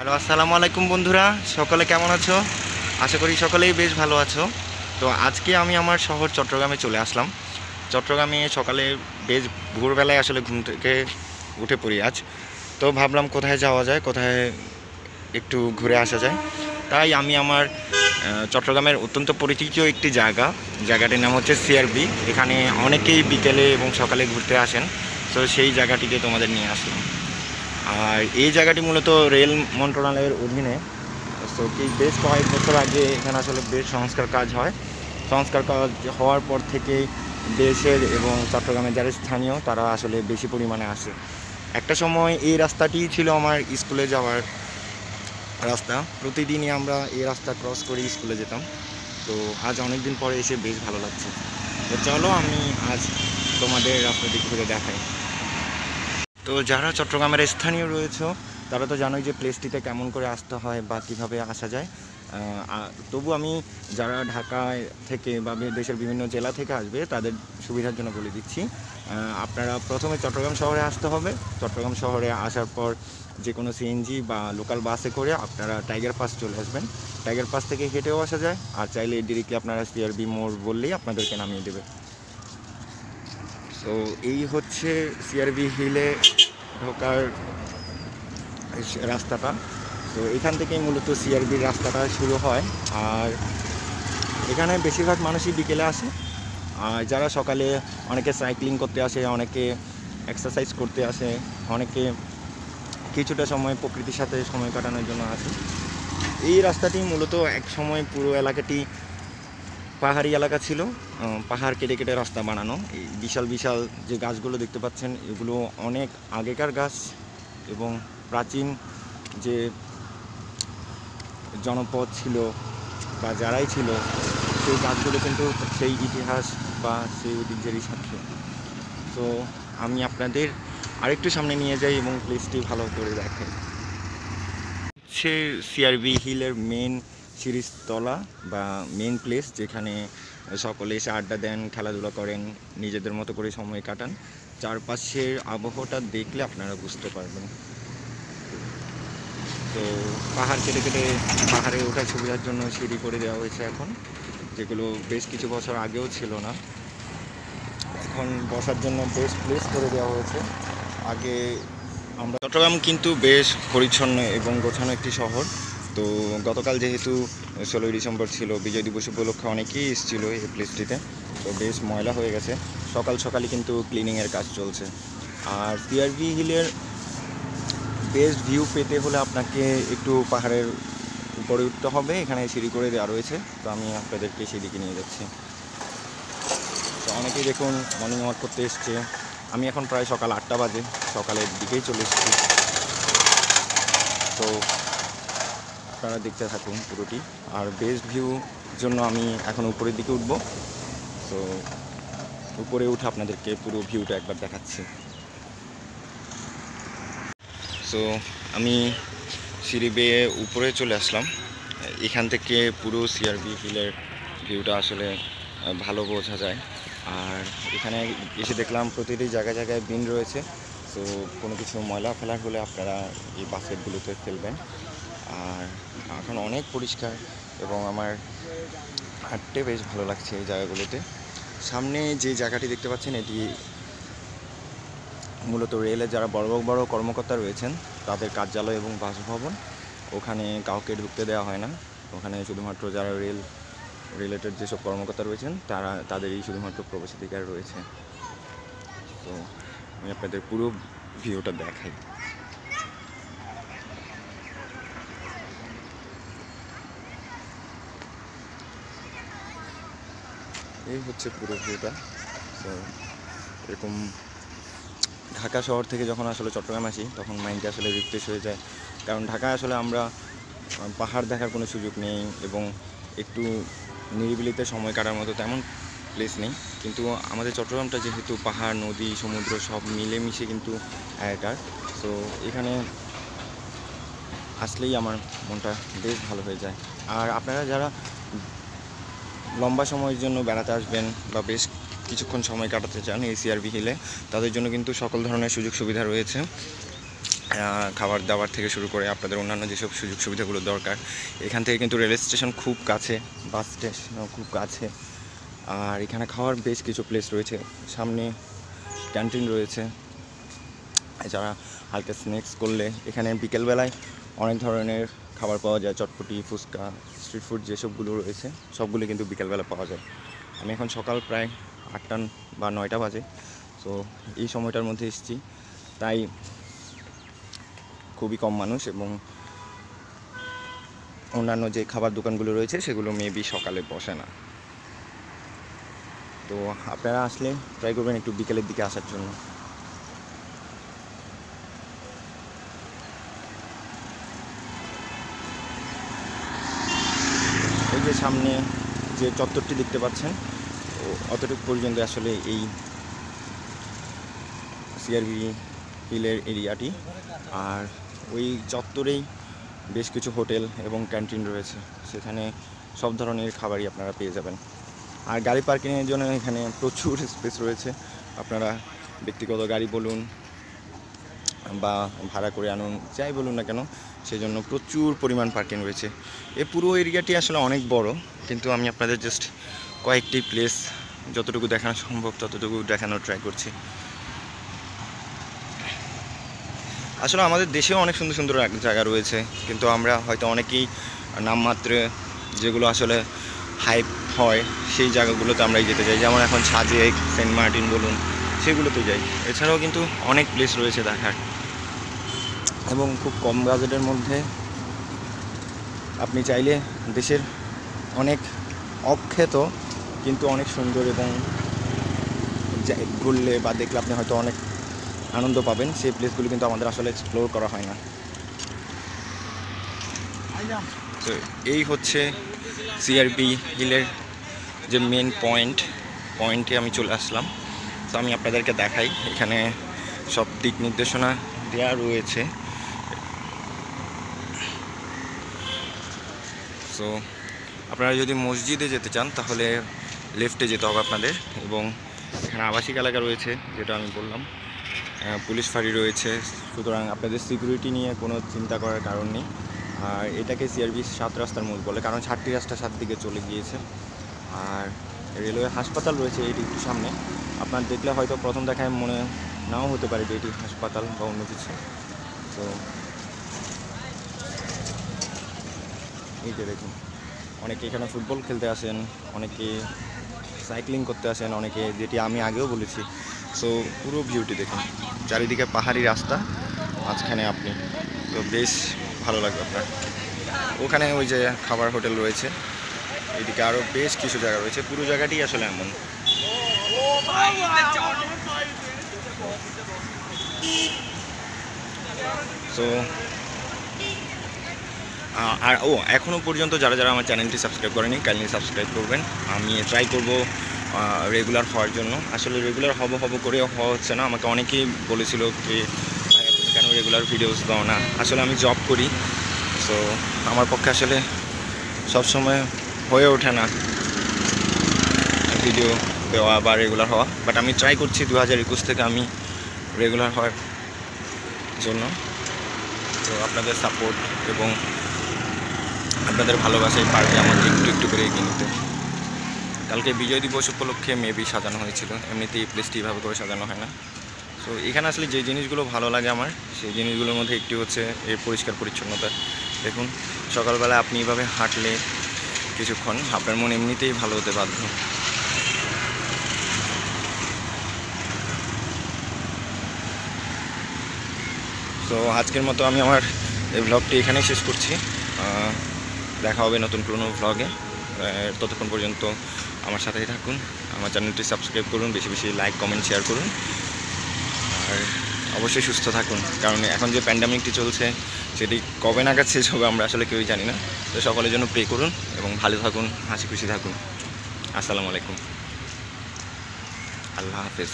Hello, আসসালামু আলাইকুম বন্ধুরা। সকলে কেমন আছো? আশা করি সকলেই বেশ ভালো আছো। তো আজকে আমি আমার শহর চট্টগ্রামে চলে আসলাম। চট্টগ্রামে সকালে বেশ ভোরবেলায় আসলে ঘুম থেকে উঠে পড়ি আজ। তো ভাবলাম কোথায় যাওয়া যায়, কোথায় একটু ঘুরে আসা যায়। তাই আমি আমার চট্টগ্রামের অত্যন্ত পরিচিত একটি জায়গাটির নাম হচ্ছে সিআরবি। এখানে অনেকেই বিকেলে এবং সকালে ঘুরতে আসেন। তো সেই জায়গাটিতে তোমাদের নিয়ে আসলাম। আর এই জায়গাটি মূলত রেল মন্ত্রণালয়ের অধীনে। তো কি বেশ কয়েক বছর আগে এখানে আসলে বেশ সংস্কার কাজ হয়। সংস্কার কাজ হওয়ার পর থেকেই দেশের এবং চট্টগ্রামের যারা স্থানীয় তারা আসলে বেশি পরিমাণে আসে। একটা সময় এই রাস্তাটি ছিল আমার স্কুলে যাওয়ার রাস্তা। প্রতিদিনই আমরা এই রাস্তা ক্রস করে স্কুলে যেতাম। তো আজ অনেক দিন পরে এসে বেশ ভালো লাগছে। তো চলো আমি আজ তোমাদের রাস্তাটি ঘুরে দেখাই। তো যারা চট্টগ্রামের স্থানীয় রয়েছে তারা তো জানোই যে প্লেসটিতে কেমন করে আসতে হয় বা কীভাবে আসা যায়। তবু আমি যারা ঢাকায় থেকে বা দেশের বিভিন্ন জেলা থেকে আসবে তাদের সুবিধার জন্য বলে দিচ্ছি। আপনারা প্রথমে চট্টগ্রাম শহরে আসতে হবে। চট্টগ্রাম শহরে আসার পর যে কোনো সিএনজি বা লোকাল বাসে করে আপনারা টাইগার পাস চলে আসবেন। টাইগার পাস থেকে হেঁটেও আসা যায়, আর চাইলে ডিরেক্টলি আপনারা সিআরবি মোড় বললেই আপনাদেরকে নামিয়ে দেবে। তো এই হচ্ছে সিআরবি হিলে ঢোকার রাস্তাটা। তো এখান থেকেই মূলত সিআরবির রাস্তাটা শুরু হয়। আর এখানে বেশিরভাগ মানুষই বিকেলে আসে। আর যারা সকালে অনেকে সাইক্লিং করতে আসে, অনেকে এক্সারসাইজ করতে আসে, অনেকে কিছুটা সময় প্রকৃতির সাথে সময় কাটানোর জন্য আসে। এই রাস্তাটি মূলত এক সময় পুরো এলাকাটি পাহাড়ি এলাকা ছিল। পাহাড় কেটে কেটে রাস্তা বানানো। এই বিশাল বিশাল যে গাছগুলো দেখতে পাচ্ছেন এগুলো অনেক আগেকার গাছ, এবং প্রাচীন যে জনপদ ছিল বা যারাই ছিল সেই গাছগুলো কিন্তু সেই ইতিহাস বা সেই ঐতিহ্যেরই সাথে। তো আমি আপনাদের আরেকটু সামনে নিয়ে যাই এবং প্লেসটি ভালো করে দেখাই। হচ্ছে সিআরবি হিলের মেন সিরিজতলা বা মেন প্লেস, যেখানে সকলে এসে আড্ডা দেন, খেলাধুলা করেন, নিজেদের মতো করে সময় কাটান। চারপাশের আবহাওয়াটা দেখলে আপনারা বুঝতে পারবেন। তো পাহাড় কেটে কেটে পাহাড়ে ওঠার সুবিধার জন্য সিঁড়ি করে দেওয়া হয়েছে এখন, যেগুলো বেশ কিছু বছর আগেও ছিল না। এখন বসার জন্য বেশ প্লেস করে দেওয়া হয়েছে। আগে আমরা চট্টগ্রাম কিন্তু বেশ পরিচ্ছন্ন এবং গোছানো একটি শহর। তো গতকাল যেহেতু 16ই ডিসেম্বর ছিল, বিজয় দিবস উপলক্ষে অনেকেই এসেছিলো এই প্লেসটিতে। তো বেশ ময়লা হয়ে গেছে। সকাল সকালই কিন্তু ক্লিনিংয়ের কাজ চলছে। আর সিআরবি হিলের বেস্ট ভিউ পেতে হলে আপনাকে একটু পাহাড়ের উপরে উঠতে হবে। এখানে সিঁড়ি করে দেওয়া রয়েছে। তো আমি আপনাদেরকে সেদিকে নিয়ে যাচ্ছি। তো অনেকেই দেখুন মর্নিং ওয়াক করতে এসছে। আমি এখন প্রায় সকাল 8টা বাজে, সকালের দিকেই চলে এসেছি। তো আপনারা দেখতে থাকুন পুরোটি। আর বেস্ট ভিউ জন্য আমি এখন উপরের দিকে উঠব। তো উপরে উঠে আপনাদেরকে পুরো ভিউটা একবার দেখাচ্ছি। সো আমি সিঁড়ি বেয়ে উপরে চলে আসলাম। এখান থেকে পুরো সিআরবি হিলের ভিউটা আসলে ভালো বোঝা যায়। আর এখানে এসে দেখলাম প্রতিটি জায়গায় জায়গায় বিন রয়েছে। তো কোনো কিছু ময়লা ফেলার হলে আপনারা এই বাস্কেটগুলোতে ফেলবেন। আর এখন অনেক পরিষ্কার এবং আমার হাঁটতে বেশ ভালো লাগছে এই জায়গাগুলোতে। সামনে যে জায়গাটি দেখতে পাচ্ছেন এটি মূলত রেলের যারা বড় বড় কর্মকর্তা রয়েছেন তাদের কার্যালয় এবং বাসভবন। ওখানে কাউকে ঢুকতে দেওয়া হয় না। ওখানে শুধুমাত্র যারা রেল রিলেটেড যেসব কর্মকর্তা রয়েছেন তাদেরই শুধুমাত্র প্রবেশাধিকার রয়েছে। তো আমি আপনাদের পুরো ভিউটা দেখাই। এই হচ্ছে পুরো ভিউটা। তো এরকম ঢাকা শহর থেকে যখন আসলে চট্টগ্রাম আসি তখন মাইন্ডটা আসলে রিফ্রেশ হয়ে যায়। কারণ ঢাকায় আসলে আমরা পাহাড় দেখার কোনো সুযোগ নেই এবং একটু নিরিবিলিতে সময় কাটার মতো তেমন প্লেস নেই। কিন্তু আমাদের চট্টগ্রামটা যেহেতু পাহাড়, নদী, সমুদ্র সব মিলেমিশে কিন্তু একাকার। তো এখানে আসলেই আমার মনটা বেশ ভালো হয়ে যায়। আর আপনারা যারা লম্বা সময়ের জন্য বেড়াতে আসবেন বা বেশ কিছুক্ষণ সময় কাটাতে চান এই সিআরবি হিলে, তাদের জন্য কিন্তু সকল ধরনের সুযোগ সুবিধা রয়েছে। খাবার দাবার থেকে শুরু করে আপনাদের অন্যান্য যেসব সুযোগ সুবিধাগুলো দরকার, এখান থেকে কিন্তু রেল স্টেশন খুব কাছে, বাস স্টেশনও খুব কাছে। আর এখানে খাওয়ার বেশ কিছু প্লেস রয়েছে, সামনে ক্যান্টিন রয়েছে। এছাড়া হালকা স্ন্যাক্স করলে এখানে বিকেলবেলায় অনেক ধরনের খাবার পাওয়া যায়, চটপটি, ফুচকা, স্ট্রিট ফুড যেসবগুলো রয়েছে সবগুলো কিন্তু বিকেলবেলা পাওয়া যায়। আমি এখন সকাল প্রায় 8টা বা 9টা বাজে, তো এই সময়টার মধ্যে এসেছি, তাই খুবই কম মানুষ এবং অন্যান্য যে খাবার দোকানগুলো রয়েছে সেগুলো মেবি সকালে বসে না। তো আপনারা আসলে ট্রাই করবেন একটু বিকেলের দিকে আসার জন্য। এই যে সামনে যে চত্বরটি দেখতে পাচ্ছেন, অতটুকু পর্যন্ত আসলে এই সিআরবি হিলের এরিয়াটি। আর ওই চত্বরেই বেশ কিছু হোটেল এবং ক্যান্টিন রয়েছে, সেখানে সব ধরনের খাবারই আপনারা পেয়ে যাবেন। আর গাড়ি পার্কিংয়ের জন্য এখানে প্রচুর স্পেস রয়েছে, আপনারা ব্যক্তিগত গাড়ি বলুন বা ভাড়া করে আনুন, যাই বলুন না কেন, সেজন্য প্রচুর পরিমাণ পার্কিং রয়েছে। এই পুরো এরিয়াটি আসলে অনেক বড়, কিন্তু আমি আপনাদের জাস্ট কয়েকটি প্লেস যতটুকু দেখানো সম্ভব ততটুকু দেখানোর ট্রাই করছি। আসলে আমাদের দেশেও অনেক সুন্দর সুন্দর জায়গা রয়েছে, কিন্তু আমরা হয়তো অনেকেই নামমাত্রে যেগুলো আসলে হাইপ হয় সেই জায়গাগুলোতে আমরাই যেতে চাই, যেমন এখন সাজেক, সেন্ট মার্টিন বলুন, সেগুলোতে যাই। এছাড়াও কিন্তু অনেক প্লেস রয়েছে দেখার, এবং খুব কম বাজেটের মধ্যে আপনি চাইলে দেশের অনেক অখ্যাত কিন্তু অনেক সুন্দর এবং ঘুরলে বা দেখলে আপনি হয়তো অনেক আনন্দ পাবেন, সেই প্লেসগুলো কিন্তু আমাদের আসলে এক্সপ্লোর করা হয় না। তো এই হচ্ছে সিআরবি হিলের যে মেন পয়েন্টে আমি চলে আসলাম। তো আমি আপনাদেরকে দেখাই, এখানে সব দিক নির্দেশনা দেওয়া রয়েছে। সো আপনারা যদি মসজিদে যেতে চান তাহলে লেফটে যেতে হবে আপনাদের, এবং এখানে আবাসিক এলাকা রয়েছে যেটা আমি বললাম, পুলিশ ফাঁড়ি রয়েছে, সুতরাং আপনাদের সিকিউরিটি নিয়ে কোনো চিন্তা করার কারণ নেই। আর এটাকে সিআরবি 7 রাস্তার মোড় বলে, কারণ 7টি রাস্তা 7 দিকে চলে গিয়েছে। আর রেলওয়ে হাসপাতাল রয়েছে এটি একটু সামনে, আপনার দেখলে হয়তো প্রথম দেখায় মনে নাও হতে পারে যে এটি হাসপাতাল বা অন্য কিছু। তো এই যে দেখুন, অনেকে এখানে ফুটবল খেলতে আসেন, অনেকে সাইক্লিং করতে আসেন, অনেকে, যেটি আমি আগেও বলেছি। সো পুরো ভিউটি দেখুন, চারিদিকে পাহাড়ি রাস্তা, মাঝখানে আপনি, তো বেশ ভালো লাগবে আপনার। ওখানে ওই যে খাবার হোটেল রয়েছে, এইদিকে আরও বেশ কিছু জায়গা রয়েছে, পুরো জায়গাটি আসলে এমন। সো আর এখনও পর্যন্ত যারা যারা আমার চ্যানেলটি সাবস্ক্রাইব করেনি, কাইন্ডলি সাবস্ক্রাইব করবেন। আমি ট্রাই করব রেগুলার হওয়ার জন্য। আসলে রেগুলার হব করে হওয়া হচ্ছে না। আমাকে অনেকেই বলেছিল যে ভাই তুমি কেন রেগুলার ভিডিওস দাও না। আসলে আমি জব করি, সো আমার পক্ষে আসলে সবসময় হয়ে ওঠে না ভিডিও দেওয়া বা রেগুলার হওয়া, বাট আমি ট্রাই করছি 2021 থেকে আমি রেগুলার হওয়ার জন্য। তো আপনাদের সাপোর্ট এবং আপনাদের ভালোবাসাই পারবে আমাকে একটু একটু করে এগিয়ে নিতে। কালকে বিজয় দিবস উপলক্ষে মেবি সাজানো হয়েছিল, এমনিতে এই প্লেসটি এভাবে করে সাজানো হয় না। সো এখানে আসলে যে জিনিসগুলো ভালো লাগে আমার, সেই জিনিসগুলোর মধ্যে একটি হচ্ছে এর পরিষ্কার পরিচ্ছন্নতা। দেখুন, সকালবেলা আপনি এভাবে হাঁটলে কিছুক্ষণ আপনার মন এমনিতেই ভালো হতে বাধ্য। তো আজকের মতো আমি আমার এই ব্লগটি এখানেই শেষ করছি। দেখা হবে নতুন কোনো ব্লগে। ততক্ষণ পর্যন্ত আমার সাথেই থাকুন, আমার চ্যানেলটি সাবস্ক্রাইব করুন, বেশি বেশি লাইক, কমেন্ট, শেয়ার করুন, আর অবশ্যই সুস্থ থাকুন, কারণ এখন যে প্যান্ডামিকটি চলছে সেটি কবে নাগাদ শেষ হবে আমরা আসলে কেউই জানি না। তো সকলের জন্য প্রে করুন এবং ভালো থাকুন, হাসি খুশি থাকুন। আসসালামু আলাইকুম, আল্লাহ হাফেজ।